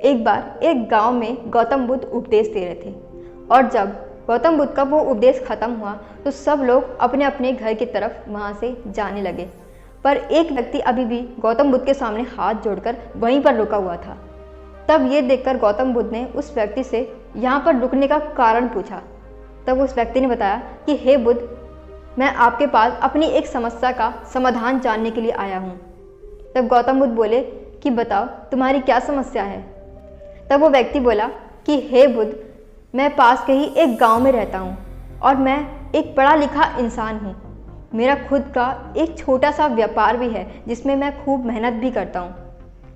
एक बार एक गांव में गौतम बुद्ध उपदेश दे रहे थे और जब गौतम बुद्ध का वो उपदेश खत्म हुआ तो सब लोग अपने अपने घर की तरफ वहाँ से जाने लगे। पर एक व्यक्ति अभी भी गौतम बुद्ध के सामने हाथ जोड़कर वहीं पर रुका हुआ था। तब ये देखकर गौतम बुद्ध ने उस व्यक्ति से यहाँ पर रुकने का कारण पूछा। तब उस व्यक्ति ने बताया कि हे बुद्ध, मैं आपके पास अपनी एक समस्या का समाधान जानने के लिए आया हूँ। तब गौतम बुद्ध बोले कि बताओ तुम्हारी क्या समस्या है। तब वो व्यक्ति बोला कि हे बुद्ध, मैं पास के ही एक गांव में रहता हूँ और मैं एक पढ़ा लिखा इंसान हूँ। मेरा खुद का एक छोटा सा व्यापार भी है जिसमें मैं खूब मेहनत भी करता हूँ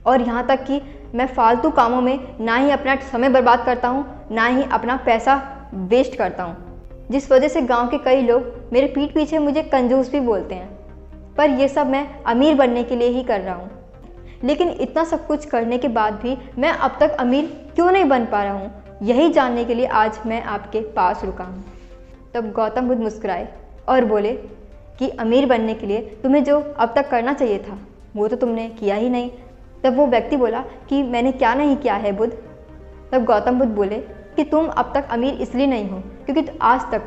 और यहाँ तक कि मैं फालतू कामों में ना ही अपना समय बर्बाद करता हूँ ना ही अपना पैसा वेस्ट करता हूँ, जिस वजह से गांव के कई लोग मेरे पीठ पीछे मुझे कंजूस भी बोलते हैं। पर ये सब मैं अमीर बनने के लिए ही कर रहा हूँ। लेकिन इतना सब कुछ करने के बाद भी मैं अब तक अमीर क्यों नहीं बन पा रहा हूँ, यही जानने के लिए आज मैं आपके पास रुका हूँ। तब गौतम बुद्ध मुस्कुराए और बोले कि अमीर बनने के लिए तुम्हें जो अब तक करना चाहिए था वो तो तुमने किया ही नहीं। तब वो व्यक्ति बोला कि मैंने क्या नहीं किया है बुद्ध। तब गौतम बुद्ध बोले कि तुम अब तक अमीर इसलिए नहीं हो क्योंकि आज तक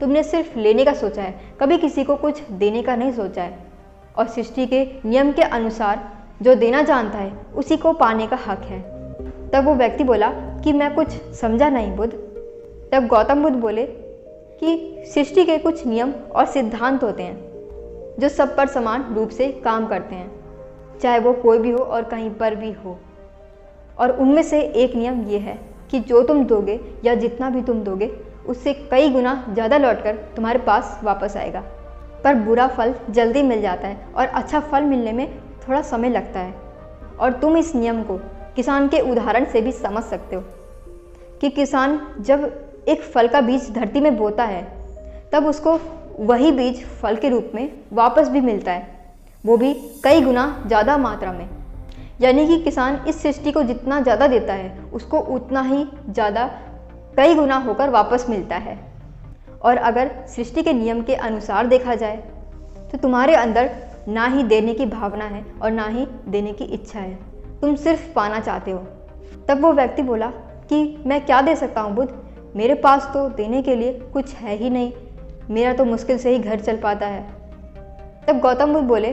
तुमने सिर्फ लेने का सोचा है, कभी किसी को कुछ देने का नहीं सोचा है। और सृष्टि के नियम के अनुसार जो देना जानता है उसी को पाने का हक है। तब वो व्यक्ति बोला कि मैं कुछ समझा नहीं बुद्ध। तब गौतम बुद्ध बोले कि सृष्टि के कुछ नियम और सिद्धांत होते हैं जो सब पर समान रूप से काम करते हैं, चाहे वो कोई भी हो और कहीं पर भी हो। और उनमें से एक नियम ये है कि जो तुम दोगे या जितना भी तुम दोगे उससे कई गुना ज़्यादा लौटकर तुम्हारे पास वापस आएगा। पर बुरा फल जल्दी मिल जाता है और अच्छा फल मिलने में थोड़ा समय लगता है। और तुम इस नियम को किसान के उदाहरण से भी समझ सकते हो कि किसान जब एक फल का बीज धरती में बोता है तब उसको वही बीज फल के रूप में वापस भी मिलता है, वो भी कई गुना ज़्यादा मात्रा में। यानी कि किसान इस सृष्टि को जितना ज़्यादा देता है उसको उतना ही ज़्यादा कई गुना होकर वापस मिलता है। और अगर सृष्टि के नियम के अनुसार देखा जाए तो तुम्हारे अंदर ना ही देने की भावना है और ना ही देने की इच्छा है, तुम सिर्फ पाना चाहते हो। तब वो व्यक्ति बोला कि मैं क्या दे सकता हूँ बुद्ध, मेरे पास तो देने के लिए कुछ है ही नहीं, मेरा तो मुश्किल से ही घर चल पाता है। तब गौतम बुद्ध बोले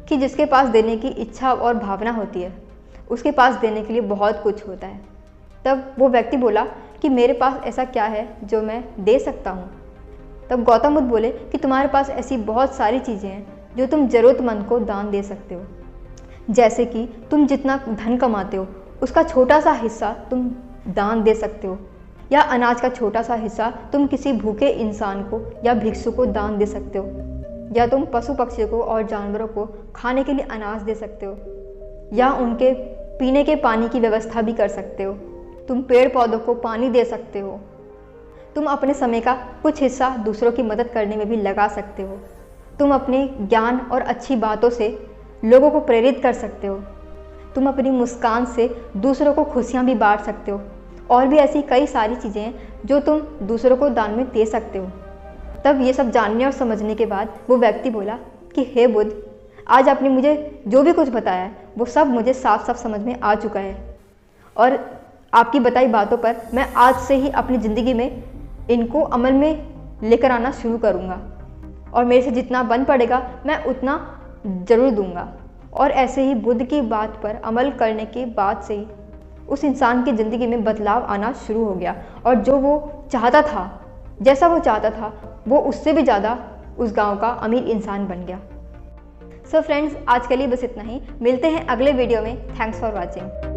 कि जिसके पास देने की इच्छा और भावना होती है उसके पास देने के लिए बहुत कुछ होता है। तब वो व्यक्ति बोला कि मेरे पास ऐसा क्या है जो मैं दे सकता हूँ। तब गौतम बुद्ध बोले कि तुम्हारे पास ऐसी बहुत सारी चीज़ें हैं जो तुम ज़रूरतमंद को दान दे सकते हो। जैसे कि तुम जितना धन कमाते हो उसका छोटा सा हिस्सा तुम दान दे सकते हो, या अनाज का छोटा सा हिस्सा तुम किसी भूखे इंसान को या भिक्षु को दान दे सकते हो, या तुम पशु पक्षियों को और जानवरों को खाने के लिए अनाज दे सकते हो, या उनके पीने के पानी की व्यवस्था भी कर सकते हो। तुम पेड़ पौधों को पानी दे सकते हो। तुम अपने समय का कुछ हिस्सा दूसरों की मदद करने में भी लगा सकते हो। तुम अपने ज्ञान और अच्छी बातों से लोगों को प्रेरित कर सकते हो। तुम अपनी मुस्कान से दूसरों को खुशियाँ भी बांट सकते हो। और भी ऐसी कई सारी चीज़ें हैं जो तुम दूसरों को दान में दे सकते हो। तब ये सब जानने और समझने के बाद वो व्यक्ति बोला कि हे बुद्ध, आज आपने मुझे जो भी कुछ बताया है वो सब मुझे साफ साफ समझ में आ चुका है और आपकी बताई बातों पर मैं आज से ही अपनी ज़िंदगी में इनको अमल में लेकर आना शुरू करूँगा और मेरे से जितना बन पड़ेगा मैं उतना ज़रूर दूँगा। और ऐसे ही बुद्ध की बात पर अमल करने के बाद से ही उस इंसान की ज़िंदगी में बदलाव आना शुरू हो गया और जो वो चाहता था, जैसा वो चाहता था, वो उससे भी ज़्यादा उस गांव का अमीर इंसान बन गया। सो फ्रेंड्स, आज के लिए बस इतना ही। मिलते हैं अगले वीडियो में। Thanks for watching.